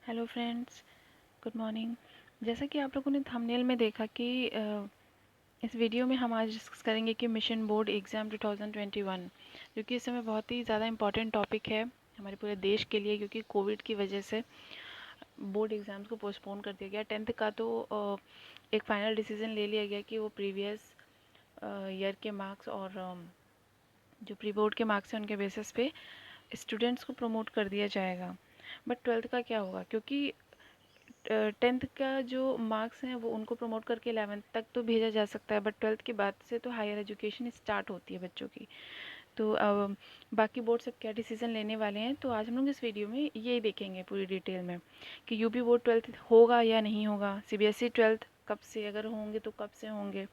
Hello friends, good morning. जैसा कि आप लोगों ने थंबनेल में देखा कि इस वीडियो में हम आज डिस्कस करेंगे कि मिशन बोर्ड एग्ज़ाम 2021, जो कि इस समय बहुत ही ज़्यादा इम्पॉर्टेंट टॉपिक है हमारे पूरे देश के लिए, क्योंकि कोविड की वजह से बोर्ड एग्ज़ाम्स को पोस्टपोन कर दिया गया। 10th का तो एक फ़ाइनल डिसीज़न ले लिया गया कि वो प्रीवियस ईयर के मार्क्स और जो प्री बोर्ड के मार्क्स हैं उनके बेसिस पे स्टूडेंट्स को प्रमोट कर दिया जाएगा। बट 12th का क्या होगा, क्योंकि 10th का जो मार्क्स हैं वो उनको प्रमोट करके 11th तक तो भेजा जा सकता है, बट 12th के बाद से तो हायर एजुकेशन स्टार्ट होती है बच्चों की। तो बाकी बोर्ड सब क्या डिसीज़न लेने वाले हैं, तो आज हम लोग इस वीडियो में यही देखेंगे पूरी डिटेल में कि यूपी बोर्ड 12th होगा या नहीं होगा, सीबीएसई 12th कब से, अगर होंगे तो कब से होंगे,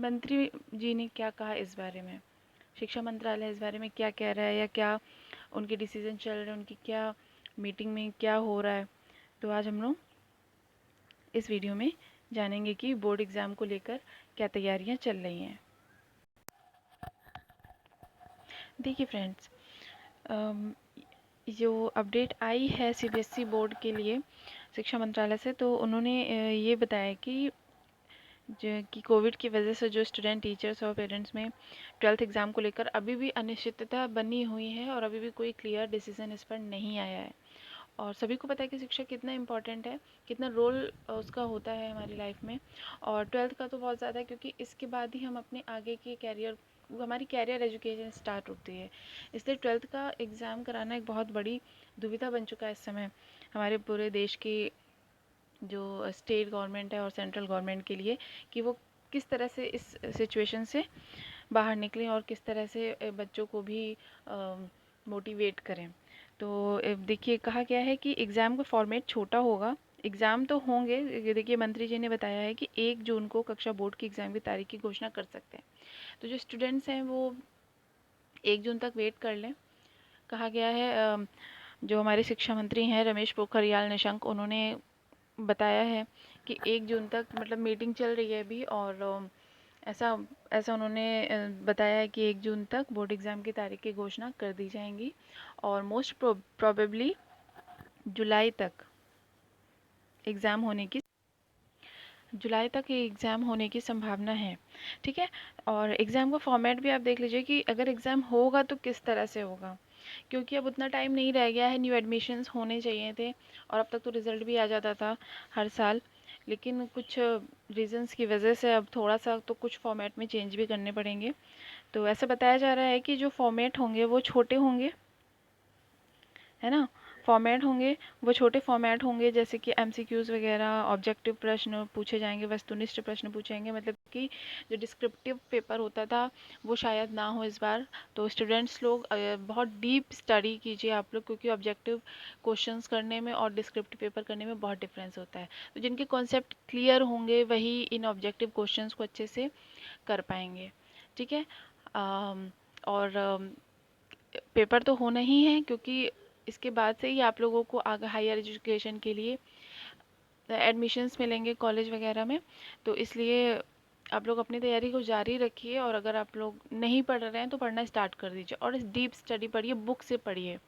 मंत्री जी ने क्या कहा इस बारे में, शिक्षा मंत्रालय इस बारे में क्या कह रहा है, या क्या उनके डिसीज़न चल रहे हैं, उनकी क्या मीटिंग में क्या हो रहा है। तो आज हम लोग इस वीडियो में जानेंगे कि बोर्ड एग्ज़ाम को लेकर क्या तैयारियां चल रही हैं। देखिए फ्रेंड्स, जो अपडेट आई है सीबीएसई बोर्ड के लिए शिक्षा मंत्रालय से, तो उन्होंने ये बताया कि कोविड की वजह से जो स्टूडेंट, टीचर्स और पेरेंट्स में 12th एग्ज़ाम को लेकर अभी भी अनिश्चितता बनी हुई है और अभी भी कोई क्लियर डिसीजन इस पर नहीं आया है। और सभी को पता है कि शिक्षा कितना इम्पॉर्टेंट है, कितना रोल उसका होता है हमारी लाइफ में, और 12th का तो बहुत ज़्यादा है, क्योंकि इसके बाद ही हम अपने आगे के कैरियर, हमारी कैरियर एजुकेशन स्टार्ट होती है। इसलिए 12th का एग्ज़ाम कराना एक बहुत बड़ी दुविधा बन चुका है इस समय हमारे पूरे देश की जो स्टेट गवर्नमेंट है और सेंट्रल गवर्नमेंट के लिए, कि वो किस तरह से इस सिचुएशन से बाहर निकलें और किस तरह से बच्चों को भी मोटिवेट करें। तो देखिए, कहा गया है कि एग्ज़ाम का फॉर्मेट छोटा होगा। एग्ज़ाम तो होंगे, ये देखिए मंत्री जी ने बताया है कि 1 जून को कक्षा बोर्ड की एग्ज़ाम की तारीख की घोषणा कर सकते हैं। तो जो स्टूडेंट्स हैं वो 1 जून तक वेट कर लें। कहा गया है, जो हमारे शिक्षा मंत्री हैं रमेश पोखरियाल निशंक, उन्होंने बताया है कि 1 जून तक, मतलब मीटिंग चल रही है अभी, और ऐसा ऐसा उन्होंने बताया है कि 1 जून तक बोर्ड एग्ज़ाम की तारीख की घोषणा कर दी जाएंगी, और मोस्ट प्रोबेबली एग्ज़ाम होने की जुलाई तक ये एग्ज़ाम होने की संभावना है। ठीक है। और एग्ज़ाम का फॉर्मेट भी आप देख लीजिए कि अगर एग्ज़ाम होगा तो किस तरह से होगा, क्योंकि अब उतना टाइम नहीं रह गया है, न्यू एडमिशन्स होने चाहिए थे, और अब तक तो रिज़ल्ट भी आ जाता था हर साल, लेकिन कुछ रीजंस की वजह से अब थोड़ा सा तो कुछ फॉर्मेट में चेंज भी करने पड़ेंगे। तो ऐसा बताया जा रहा है कि जो फॉर्मेट होंगे वो छोटे होंगे, है ना। फॉर्मेट होंगे वो छोटे फॉर्मेट होंगे, जैसे कि एमसीक्यूज़ वगैरह, ऑब्जेक्टिव प्रश्न पूछे जाएंगे, वस्तुनिष्ठ प्रश्न पूछेंगे, मतलब कि जो डिस्क्रिप्टिव पेपर होता था वो शायद ना हो इस बार। तो स्टूडेंट्स लोग बहुत डीप स्टडी कीजिए आप लोग, क्योंकि ऑब्जेक्टिव क्वेश्चंस करने में और डिस्क्रिप्टिव पेपर करने में बहुत डिफरेंस होता है। तो जिनके कॉन्सेप्ट क्लियर होंगे वही इन ऑब्जेक्टिव क्वेश्चंस को अच्छे से कर पाएंगे। ठीक है। और पेपर तो होना ही है, क्योंकि इसके बाद से ही आप लोगों को आगे हायर एजुकेशन के लिए एडमिशन्स मिलेंगे कॉलेज वगैरह में। तो इसलिए आप लोग अपनी तैयारी को जारी रखिए, और अगर आप लोग नहीं पढ़ रहे हैं तो पढ़ना स्टार्ट कर दीजिए, और डीप स्टडी पढ़िए, बुक से पढ़िए।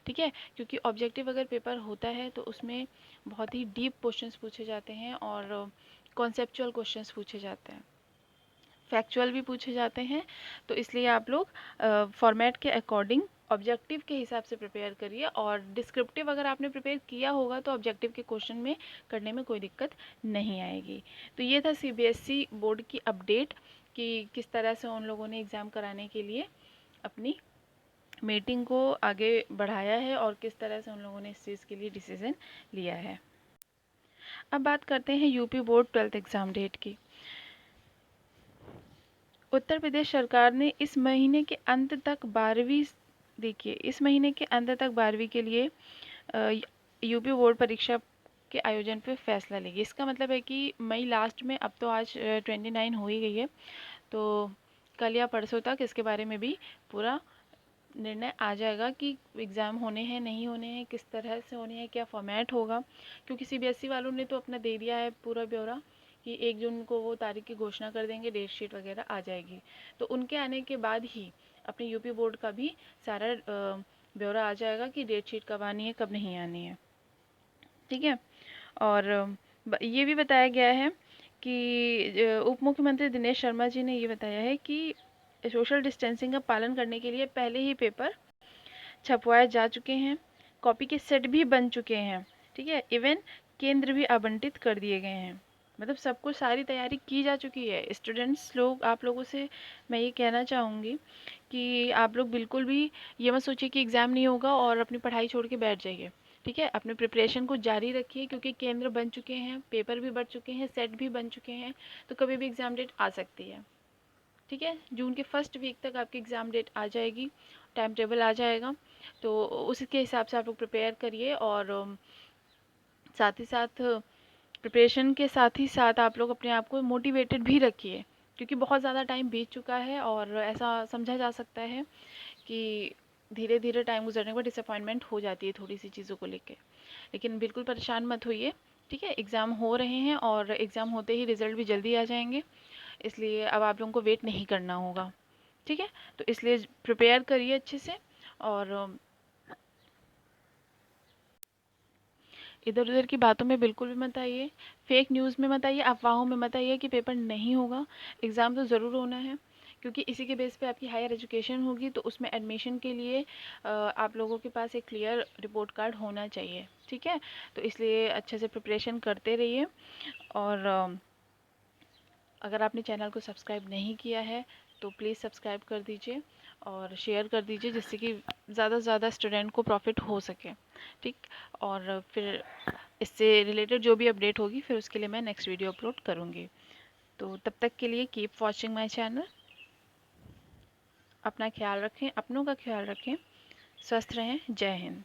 ठीक है। क्योंकि ऑब्जेक्टिव अगर पेपर होता है तो उसमें बहुत ही डीप क्वेश्चंस पूछे जाते हैं, और कॉन्सेप्चुअल क्वेश्चंस पूछे जाते हैं, फैक्चुअल भी पूछे जाते हैं। तो इसलिए आप लोग फॉर्मेट के अकॉर्डिंग ऑब्जेक्टिव के हिसाब से प्रिपेयर करिए, और डिस्क्रिप्टिव अगर आपने प्रिपेयर किया होगा तो ऑब्जेक्टिव के क्वेश्चन में करने में कोई दिक्कत नहीं आएगी। तो ये था सीबीएसई बोर्ड की अपडेट कि किस तरह से उन लोगों ने एग्ज़ाम कराने के लिए अपनी मीटिंग को आगे बढ़ाया है, और किस तरह से उन लोगों ने इस चीज़ के लिए डिसीज़न लिया है। अब बात करते हैं UP board 12th exam date की। उत्तर प्रदेश सरकार ने इस महीने के अंत तक 12वीं, देखिए इस महीने के अंत तक 12वीं के लिए यूपी बोर्ड परीक्षा के आयोजन पर फैसला लेगी। इसका मतलब है कि मई लास्ट में, अब तो आज 29 हो ही गई है, तो कल या परसों तक इसके बारे में भी पूरा निर्णय आ जाएगा कि एग्ज़ाम होने हैं, नहीं होने हैं, किस तरह से होने हैं, क्या फॉर्मेट होगा। क्योंकि सीबीएसई वालों ने तो अपना दे दिया है पूरा ब्यौरा कि 1 जून को वो तारीख की घोषणा कर देंगे, डेट शीट वगैरह आ जाएगी। तो उनके आने के बाद ही अपने यूपी बोर्ड का भी सारा ब्यौरा आ जाएगा कि डेट शीट कब आनी है, कब नहीं आनी है। ठीक है। और ये भी बताया गया है कि उप मुख्यमंत्री दिनेश शर्मा जी ने ये बताया है कि सोशल डिस्टेंसिंग का पालन करने के लिए पहले ही पेपर छपवाए जा चुके हैं, कॉपी के सेट भी बन चुके हैं, ठीक है। इवन केंद्र भी आवंटित कर दिए गए हैं, मतलब सब कुछ सारी तैयारी की जा चुकी है। स्टूडेंट्स लोग, आप लोगों से मैं ये कहना चाहूँगी कि आप लोग बिल्कुल भी ये मत सोचिए कि एग्ज़ाम नहीं होगा और अपनी पढ़ाई छोड़ के बैठ जाइए, ठीक है। अपने प्रिपरेशन को जारी रखिए, क्योंकि केंद्र बन चुके हैं, पेपर भी बन चुके हैं, सेट भी बन चुके हैं, तो कभी भी एग्ज़ाम डेट आ सकती है, ठीक है। जून के फर्स्ट वीक तक आपकी एग्ज़ाम डेट आ जाएगी, टाइम टेबल आ जाएगा, तो उसके हिसाब से आप लोग प्रिपेयर करिए। और साथ ही साथ प्रिपरेशन के साथ ही साथ आप लोग अपने आप को मोटिवेटेड भी रखिए, क्योंकि बहुत ज़्यादा टाइम बीत चुका है और ऐसा समझा जा सकता है कि धीरे धीरे टाइम गुजरने के बाद डिसअपॉइंटमेंट हो जाती है थोड़ी सी चीज़ों को लेके। लेकिन बिल्कुल परेशान मत होइए, ठीक है। एग्ज़ाम हो रहे हैं और एग्ज़ाम होते ही रिज़ल्ट भी जल्दी आ जाएंगे, इसलिए अब आप लोगों को वेट नहीं करना होगा, ठीक है। तो इसलिए प्रिपेयर करिए अच्छे से, और इधर उधर की बातों में बिल्कुल भी मत आइए, फेक न्यूज़ में मत आइए, अफवाहों में मत आइए कि पेपर नहीं होगा। एग्ज़ाम तो ज़रूर होना है, क्योंकि इसी के बेस पे आपकी हायर एजुकेशन होगी, तो उसमें एडमिशन के लिए आप लोगों के पास एक क्लियर रिपोर्ट कार्ड होना चाहिए, ठीक है। तो इसलिए अच्छे से प्रिपरेशन करते रहिए। और अगर आपने चैनल को सब्सक्राइब नहीं किया है तो प्लीज़ सब्सक्राइब कर दीजिए और शेयर कर दीजिए, जिससे कि ज़्यादा से ज़्यादा स्टूडेंट को प्रॉफिट हो सके, ठीक। और फिर इससे रिलेटेड जो भी अपडेट होगी फिर उसके लिए मैं नेक्स्ट वीडियो अपलोड करूँगी। तो तब तक के लिए कीप वॉचिंग माय चैनल। अपना ख्याल रखें, अपनों का ख्याल रखें, स्वस्थ रहें। जय हिंद।